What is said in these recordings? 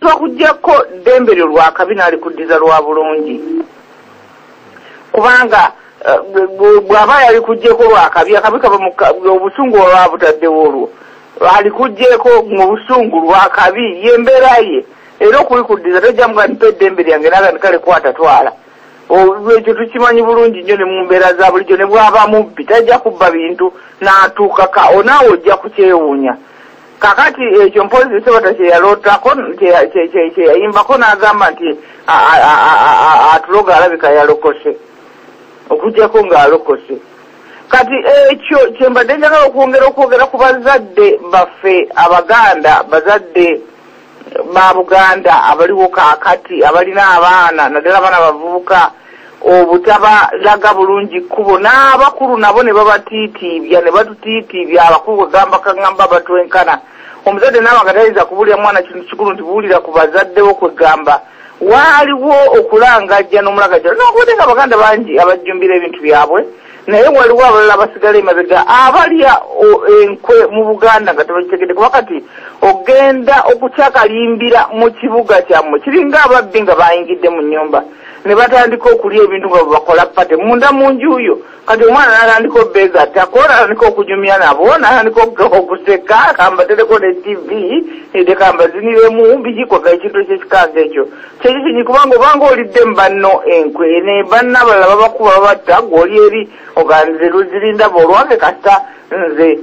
twakujjako Dembele lwa kabi nali kuddiza lwa bulungi kubanga bw'aba yali kujjeko lwa kabi akabi kaba obusungu olwabutaddewo olwo ali kujjeko mu busungu lwa kabi yembeera ye era okubikuddiza tojjamuga nipe Dembele yange naga nikale kwatatwala ekyo tukimanyi bulungi nnyo ne mu mbeera za bulijjo ne bw'aba mubbi tajja kubba bintu n'atuukaka onaawe ojja kukyewuunya kakati ekyo mpozi sebata kyeyalootako kyeyayimbako n'agamba nti atuloga alabika yalokose okujjako ng'alokose kati ekyo kyembadde njagala okwongera ku bazadde baffe Abaganda bazadde ba Buganda abaliwo kaakati abalina abaana naddala abaana bavubuka obutabalaga bulungi kkubo n'abakulu nabo ne babatiitiibya ne batutiitiibya abakulu kwegamba kaŋŋamba batwenkana omuzadde naaba nga tayinza kubulira mwana kintu kikulu nti buwulira ku bazaddewo kwegamba waaliwo okulangajja n'omulagajja n'okubadde nga Abaganda bangi abajjumbira ebintu byabwe naye waliwo abalala abasigala emabega abalya enkwe mu Buganda nga tebakitegedde kuba kati ogenda okukyakalimbira mu kibuga kyammwe kiringa ababbi nga bayingidde mu nnyumba ne batandika okulya ebintu nga bakola pate munda mu njuyo kati omwana n'atandika obbeeza takola atandika okujumya nabo n'atandika okuseka kambatereko ne TV edeka mbaziniremu bigikoga ekintu ekyekikanga ekyo kyekyo kinyi kubanga obanga olidde mu banno enkwe ne banna abalala babakuba babatta gw'oli eri oganze luzirinda bolwange kasita nze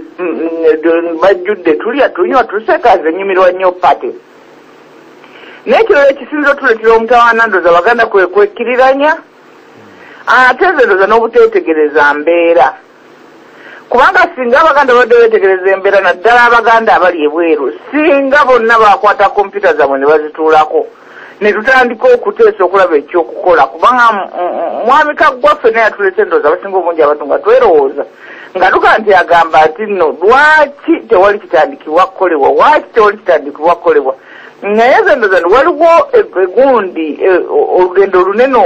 bajjudde tulya tunywa tuseka nze nyumirwa nnyo pate n'ekirala ekisinza tuleetera omutawaana ndoza Abaganda kwekkiriranya ate nze ndoza n'obuteetegereza mbeera kubanga singa Abaganda badde beetegereza embeera naddala Abaganda abali ebweru singa bonna bakwata kompyuta zaabwe ne bazituulako ne tutandika okuteesa okulaba ekyokukola kubanga mwami Kaggwaffe naye atuleeta endowooza abasinga obungi abantu nga twerowooza nga tuga nti agamba nti nno lwaki tewali kitandikibwa kukolebwa lwaki tewali kitandikibwa kukolebwa naye nze ndowooza nti waliwo egundi olugendo olunene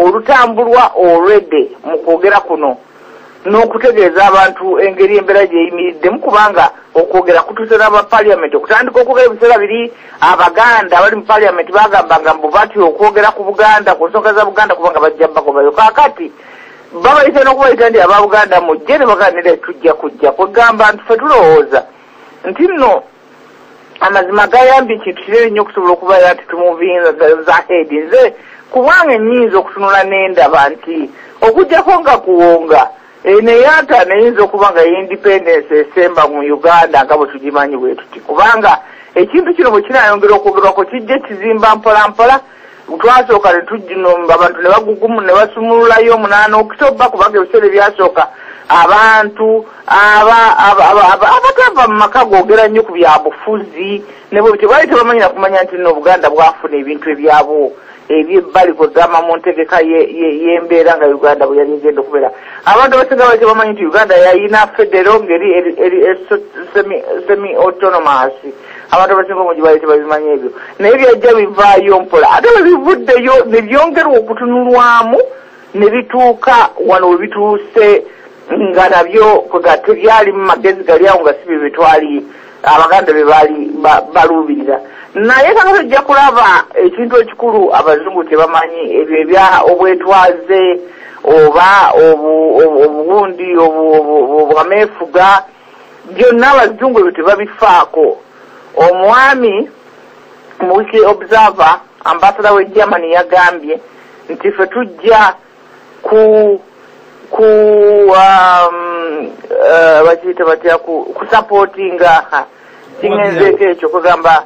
olutambulwa olwedde mu kwogera kuno n'okutegeeza abantu engeri embeera gyeyimiriddemu kubanga okwogera kutuuse n'abapaliyamenti okutandika okwogera ebiseera biri Abaganda abali mu paliyamenti bagambanga mbu batyo okwogera ku Buganda ku nsonga za Buganda kubanga bajja bagobayo kaakati babayita n'okubayita ndi aba Buganda mujje ne baganira tujja kujja kwegamba nti ffe tulowooza nti nno amazima gayambye ekintu kinene nnyo okusobola okubeera nti tumuvinga za heedi nze kubanga ennyinza okutunula n'endaba nti okujjako nga kuwonga naye ate neyinza okuba nga independence esemba mu Uganda nga bwe tugimanyi bwe tuti kubanga ekintu kino bwe kinayongera okwogerwako kijja kizimba mpolampola twasooka abantu ne bagugumu ne basumululayo 8 Oktoba kubanga ebiseera ebyasooka abantu abatava mu maka googera nnyo ku byabufuzi ne bwe tebaali tebamanyira kumanya nti nno Buganda bwafuna ebintu ebyabwo ebyebbali kwegamba mu ntegeka y'embeera nga Uganda bwe yali egenda okubeera abantu abasinga bali tebamanyi nti Uganda yayina federo ngeri semi-autonomous abantu abasinga omungi bali tebabimanyi ebyo naye byajja bivaayo mpola ate bwe bivuddeyo ne byongerwa okutunulwamu ne bituuka wano we bituuse nga nabyo kwega tebyali mu magezi gali awo nga si bye bitwali Abaganda be baali baluubirira naye kano tujja kulaba ekintu ekikulu abazungu tebamanyi ebyo ebya obwetwaze oba obuwundi obwameefuga byonna abazungu ebyo tebabifaako omwami mu Weekly Observer ambassador we Germany yagambye nti ffe tujja bakiyita batya kusupportinga kingenzeeko ekyo kugamba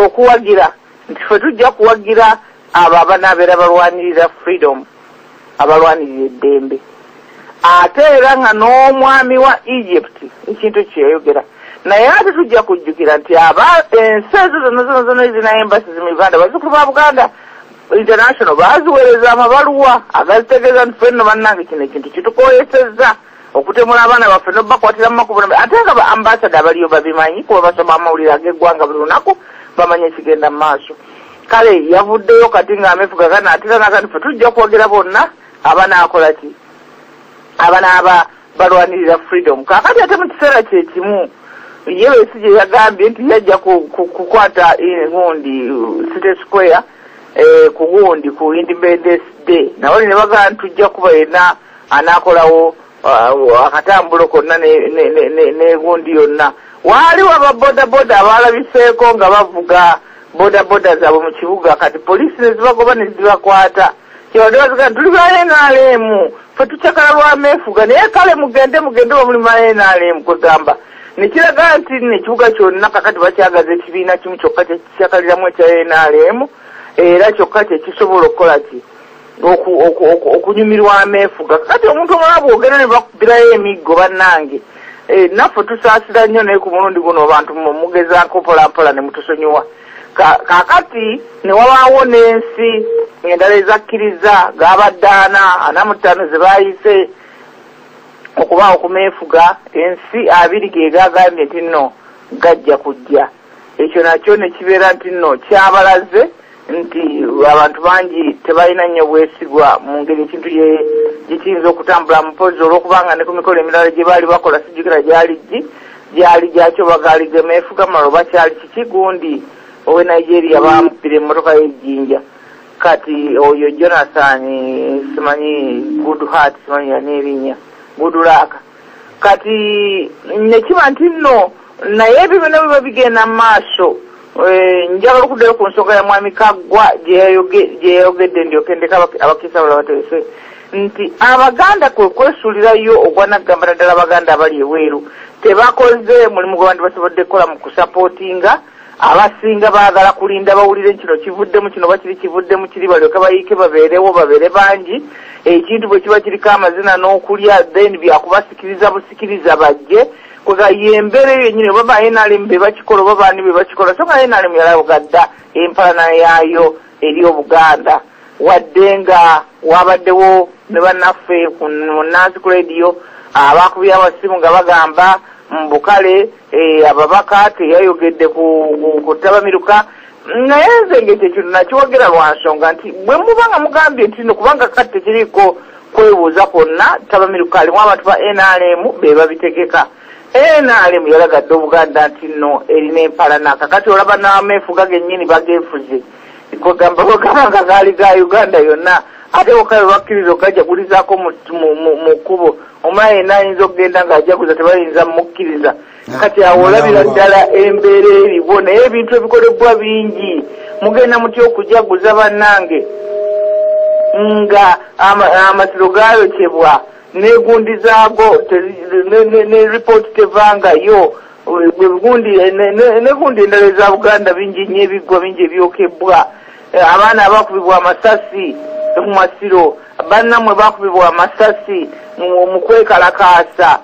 okuwagira nti ffe tujja kuwagira abo abanaabeera balwanirira freedom abalwanirira eddembe ate era nga n'omwami wa Egypt ekintu kyeyayogera naye ate tujja kujjukira nti ensi ezo zonna ezina embassies mu Uganda bazzukulu ba Buganda international baziweereza amabaluwa agazitegeeza nti ffenno bannange kino ekintu kitukoyesezza okutemula abaana baffe n'obakwatira mu makubo ate nga ba ambassador abaliyo babimanyi kuba basoma amawulire ag'eggwanga buli lunaku bamanye ekigenda mu maaso kale yavuddeyo kati ng'ameefuga ganaatira nakati ffe tujja kwogera bonna abanaakola ki abanaaba balwanirira freedom kaakati ate mu kiseera kyekimu yewe sije yagambye nti yajja kukwata gundi City Square ku gundi ku Independence Day nawe ne bagamba tujja kuba yena anakolawo akatambulo konna ne gundi yonna wali waba boda abalabiseeko nga bavuga boda zaabwe mu kibuga kati polisi ne zibagoba ne zibakwata kyodoza tuli ba NRM fe tuchakala lwa mefuga naye kale mugende bamuli ma NRM kugamba nikiraga nti nekibuga kyonna kakati bakyagaza ekibiina kimu kyokka kyakaliramu ekya NRM era kyokka kisobola okukola ki okunyumirwa amefuga kati omuntu omulala bwogera ne bakubirayo emiggo bannange naffe tusaasira nnyo naye ku mulundi guno abantu mugezaako mpolampola ne mutusonyiwa kakati ne wabaawo n'ensi endala ezakkiriza gabaddaana 45 ze baayise okubaawo ku meefuga ensi 2 ge gagambye nti nno gajja kujja ekyo nakyo ne kibeera nti nno kyabalaze nti abantu bangi tebalina nnyo bwesigwa mu ngeri ekintu gye kiyinza okutambula mupozi olw'okubanga ne ku mikolo emirala gye baali bakola sijjukira gyali gyakyo bagaaliga meefuga malo bakyali kiki gundi owe Nigeria bamuppira emmotoka y'ejjinja kati oyo Jonathan simanyi Good Heart simanyi yanerinnya Good Luck kati nekiba nti nno naye ebyo byonna biba bigenda mu maaso njagala okuddayo ku nsonga ya mwami Kaggwa gye yayogedde ndyoke ndeka abakiisa abala bateese nti abaganda kwe kwesuulirayo ogwanagamba naddala abaganda abali eweeru tebakoze mulimu gwe bandi basobodde kukola mu kusapootinga abasinga baagala kulinda bawulire kino kivuddemu kino bakiri kivuddemu kiri balyoke bayiike babeere bangi ekintu bwe kiba kiriko amazina n'okulya then byakubasikiriza busikiriza bajje kwega yembeera eyo yennyini oba NRM be bakikola oba baani be bakikola so nga NRM yalagadda empalana yaayo eri Obuganda wadde nga wabaddewo ne bannaffe ku Nansi ku radio abakubye amasimu nga bagamba mbukale ababaka teyayogedde ku tabamiruka naye nze ng'ekyo ekintu nakiwogera lwa nsonga nti bwe muba nga mugambye nti no kubanga kati tekiriko kwebuuza kwonna tabamiruka alimu abantu ba NRM be babitegeka NRM yalagadde Obuganda nti nno erina empalana kakati olaba n'ameefuga gennyini bageefuze kwegamba nga gaali ga Uganda yonna ate wokale bakkiriza okajagulizaako mu kkubo omala yenna ayinza okugenda ng'ajaguza tebayinza mukkiriza kati awo olabira ddala embeera eriwo naye ebintu ebikolebwa bingi mugenda mutya okujaguza bannange nga amasiro gayokyebwa n'egundi zaago ne ripooti tevangayo negundi endala eza Buganda bingi nnyo ebiggwa bingi ebyokebwa abaana abakubibwa amasasi mu masiro bannamwe bakubibwa amasasi mu kwekalakaasa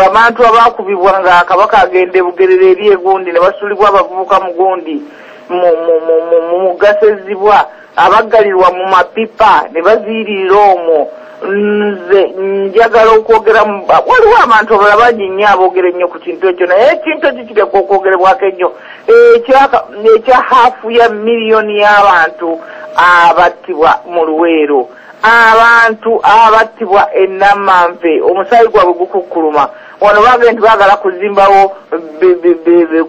abantu abakubibwa nga Kabaka agende Bugerere eri egundi ne basuulibwa abavubuka mu gundi mu mugasezibwa abaggalirwa mu mapipa ne baziiririra omwo nze njagala okwogera waliwo abantu abalala bangi nnyo aboogera ennyo ku kintu ekyo naye ekintu ekyo kireka okwogerebwako ennyo ekya haafu ya miliyoni y'abantu abattibwa mu Luweero abantu abattibwa ennamanve omusaayi gwabwe gukukkuluma wano baagenda nti baagala kuzimbawo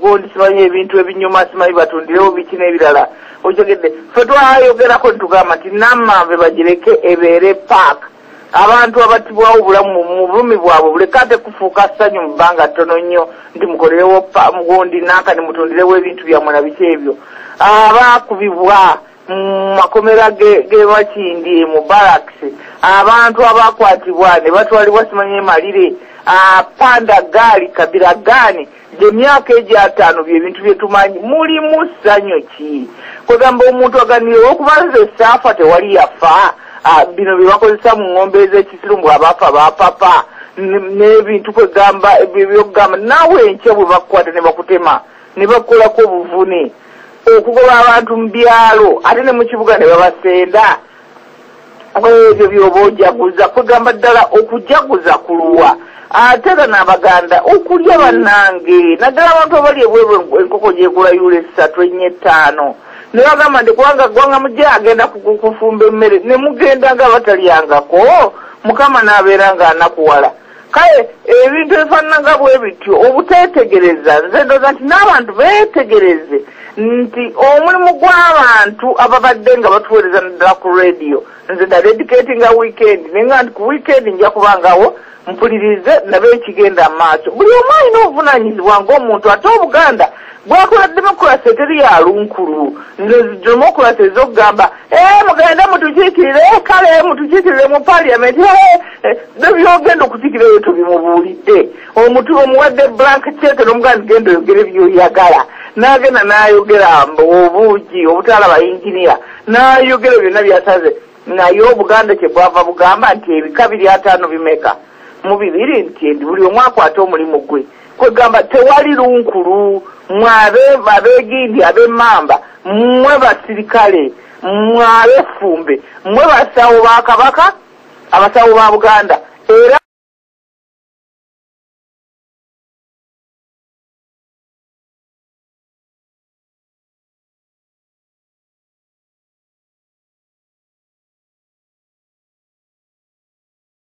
gundi simanyi ebintu ebinyuma simanyi batundirewo biki n'ebirala okyogedde fe twayogerako nitugamba nti nammanve bagireke ebeere paaka abantu abattibwawo obulamu mu bulumi bwabwe buleke ate kufuuka ssanyu mu bbanga ttono nnyo nti mukolerewo gundi nankani mutundirewo ebintu byammwe na biki ebyo abaakubibwa mu makomera ge Bakindi mu barracks abantu abakwatibwa ne batwalibwa simanyi malire panda gaali kabira gani gy'emyaka egy'ataano byebintu byetumanyi mulimu ssanyu ki kwegamba omuntu aganire okubanza essaafa tewali yafa bino bye bakozesa mu ng'ombe ez'ekisirungu abafa bapapa n'ebintu kwegamba byokugamba naawe enkya bwe bakukwata ne bakutema ne bakolako obuvune okugoba abantu mu byalo ate ne mu kibuga ne babasenda ebyo byoba ojaguza kwegamba ddala okujaguza kuluwa ate era n'Abaganda okulya bannange naddala abantu abali ebweru enkoko gyegula yula 3 4 5 ne bagamba nti kubanga gwanga mujja agenda kufumba emmere ne mugenda nga batalyangako Mukama n'abeera nga anakuwala kale ebintu ebifaanana bwe bityo obuteetegereza nze ndowooza nti n'abantu beetegereze nti omulimu gw'abantu ababadde nga batuweereza naddala ku radio nze nadedicatinga weekend nenga nti ku weekend nja kubangawo mpulirize nabe ekigenda mu maaso buli omu alina obuvunaanyizibwa ng'omuntu ate obuganda bwakola demokurasi eteri ya lunkulu nze demokurasi ez'okugamba mugende mutukiikirire kale mutukiikirire mu parliament byogenda okukiikirira tubimubuulidde omutu omuwadde blank check n'omuganda genda oyogere byoyagala n'agenda n'ayogera obuugi obutalaba inginiya n'ayogera byonna byasaze naye obuganda kye bwava bugamba nti ebika 5 bimeka mu 2 nti buli omu akwata omulimu gwe kwegamba tewali lunkulu mwabe abegindi ab'emmamba mmwe basirikale mmwe ab'effumbe mmwe basawo ba kabaka abasawo ba buganda era